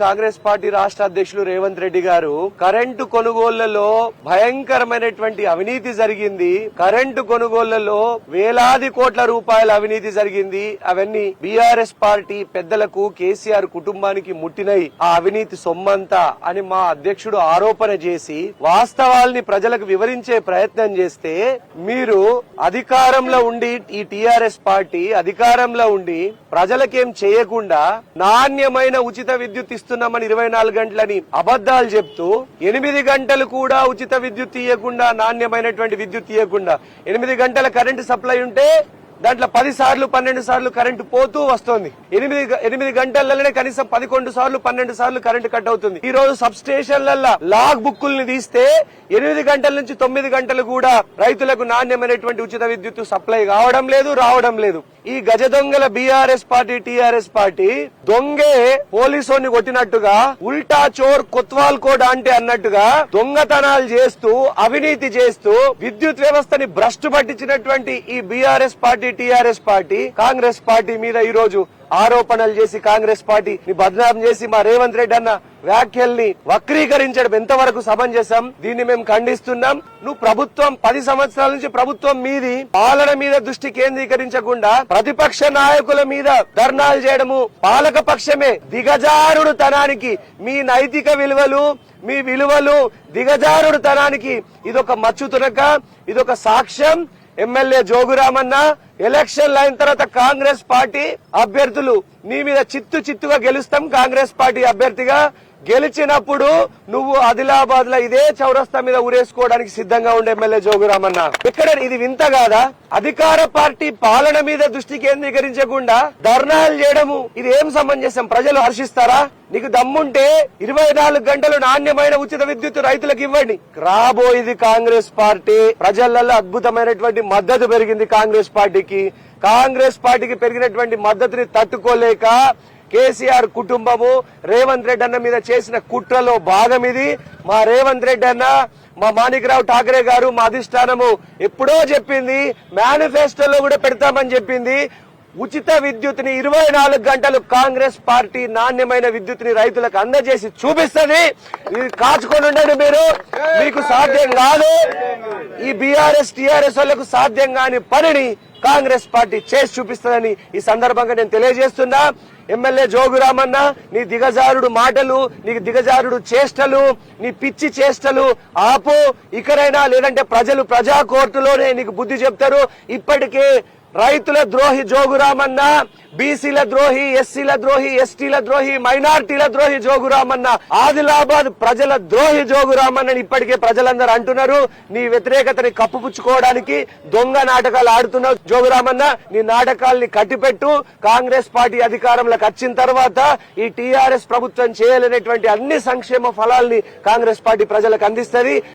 Congress party రాష్ట్ర అధ్యక్షులు రేవంత్ రెడ్డి గారు కరెంటు కొనుగోళ్లలో భయంకరమైనటువంటి అవినీతి జరిగింది. కరెంటు కొనుగోళ్లలో వేలాది కోట్ల రూపాయల అవినీతి జరిగింది. అవన్నీ బీఆర్ఎస్ పార్టీ పెద్దలకు, కేసీఆర్ కుటుంబానికి ముట్టినయి. ఆ అవినీతి సొమ్మంతా అని మా అధ్యక్షుడు ఆరోపణ చేసి వాస్తవాల్ని ప్రజలకు వివరించే ప్రయత్నం చేస్తే, మీరు అధికారంలో ఉండి, ఈ టీఆర్ఎస్ పార్టీ అధికారంలో ఉండి ప్రజలకేం చేయకుండా నాణ్యమైన ఉచిత విద్యుత్ ఇస్తున్నామని 24 గంటలని అబద్దాలు చెప్తూ 8 గంటలు కూడా ఉచిత విద్యుత్ ఇవ్వకుండా, నాణ్యమైనటువంటి విద్యుత్ ఇవ్వకుండా 8 గంటల కరెంటు సప్లై ఉంటే దాంట్లో 10 సార్లు 12 సార్లు కరెంటు పోతూ వస్తోంది. 8 గంటలలోనే కనీసం 11 సార్లు 12 సార్లు కరెంటు కట్ అవుతుంది. ఈ రోజు సబ్ స్టేషన్ల లాగ్ బుక్కుల్ని తీస్తే 8 గంటల నుంచి 9 గంటలు కూడా రైతులకు నాణ్యమైనటువంటి ఉచిత విద్యుత్ సప్లై రావడం లేదు. ఈ గజ దొంగల బీఆర్ఎస్ పార్టీ, టీఆర్ఎస్ పార్టీ దొంగే పోలీసోని కొట్టినట్టుగా, ఉల్టా చోర్ కొత్వాల్ కోడ్ అంటే అన్నట్టుగా దొంగతనాలు చేస్తూ, అవినీతి చేస్తూ విద్యుత్ వ్యవస్థని భ్రష్టు పట్టించినటువంటి ఈ BRS party, TRS party Congress party మీద ఈ రోజు ఆరోపణలు చేసి కాంగ్రెస్ పార్టీని బద్నాం చేసి మా రేవంత్ రెడ్డి అన్న వ్యాఖ్యల్ని వక్రీకరించడం ఎంతవరకు సమంజసం? దీన్ని మేము ఖండిస్తున్నాం. నువ్వు ప్రభుత్వం 10 సంవత్సరాల నుంచి ప్రభుత్వం మీది పాలన మీద దృష్టి కేంద్రీకరించకుండా ప్రతిపక్ష నాయకుల మీద ధర్నాలు చేయడము పాలక పక్షమే దిగజారుడు తనానికి, మీ నైతిక విలువలు, మీ విలువలు దిగజారుడు తనానికి ఇదొక మచ్చుతునక, ఇదొక సాక్ష్యం. ఎమ్మెల్యే జోగురామన్న ఎలక్షన్లు అయిన తర్వాత కాంగ్రెస్ పార్టీ అభ్యర్థులు నీ మీద చిత్తుగా గెలుస్తాం. కాంగ్రెస్ పార్టీ అభ్యర్థిగా గెలిచినప్పుడు నువ్వు ఆదిలాబాద్ లో ఇదే చౌరస్తా మీద ఊరేసుకోవడానికి సిద్ధంగా ఉండే ఎమ్మెల్యే జోగురామన్న. ఇక్కడ ఇది వింత కాదా? అధికార పార్టీ పాలన మీద దృష్టి కేంద్రీకరించకుండా ధర్నాలు చేయడము ఇది ఏం సమంజసం? ప్రజలు హర్షిస్తారా? నీకు దమ్ముంటే 24 గంటలు నాణ్యమైన ఉచిత విద్యుత్ రైతులకు ఇవ్వండి. రాబోయేది కాంగ్రెస్ పార్టీ. ప్రజలలో అద్భుతమైనటువంటి మద్దతు పెరిగింది కాంగ్రెస్ పార్టీకి. కాంగ్రెస్ పార్టీకి పెరిగినటువంటి మద్దతుని తట్టుకోలేక కేసీఆర్ కుటుంబము రేవంత్ రెడ్డి అన్న మీద చేసిన కుట్రలో భాగం ఇది. మా రేవంత్ రెడ్డి అన్న, మా మాణిక్రావు ఠాకరే గారు, మా అధిష్టానము ఎప్పుడో చెప్పింది, మేనిఫెస్టోలో కూడా పెడతామని చెప్పింది. ఉచిత విద్యుత్ని 24 గంటలు కాంగ్రెస్ పార్టీ నాణ్యమైన విద్యుత్ని రైతులకు అందజేసి చూపిస్తుంది. ఇది కాచుకొని ఉండండి మీరు. మీకు సాధ్యం కాదు. ఈ బీఆర్ఎస్ టీఆర్ఎస్ వాళ్లకు సాధ్యం కాని పనిని కాంగ్రెస్ పార్టీ చేసి చూపిస్తుందని ఈ సందర్భంగా నేను తెలియజేస్తున్నా. ఎమ్మెల్యే జోగురామన్న, నీ దిగజారుడు మాటలు, నీకు దిగజారుడు చేష్టలు, నీ పిచ్చి చేష్టలు ఆపు. ఇకరైనా లేదంటే ప్రజలు ప్రజా కోర్టులోనే నీకు బుద్ధి చెప్తారు. ఇప్పటికే రైతుల ద్రోహి జోగురామన్న, బీసీల ద్రోహి, ఎస్సీల ద్రోహి, ఎస్టీల ద్రోహి, మైనార్టీల ద్రోహి జోగురామన్న, ఆదిలాబాద్ ప్రజల ద్రోహి జోగురామన్న ఇప్పటికే ప్రజలందరూ అంటున్నారు. నీ వ్యతిరేకతని కప్పుపుచ్చుకోవడానికి దొంగ నాటకాలు ఆడుతున్నావు జోగురామన్న. నీ నాటకాల్ని కట్టిపెట్టు. కాంగ్రెస్ పార్టీ అధికారంలోకి వచ్చిన తర్వాత ఈ టీఆర్ఎస్ ప్రభుత్వం చేయలేనటువంటి అన్ని సంక్షేమ ఫలాల్ని కాంగ్రెస్ పార్టీ ప్రజలకు అందిస్తుంది.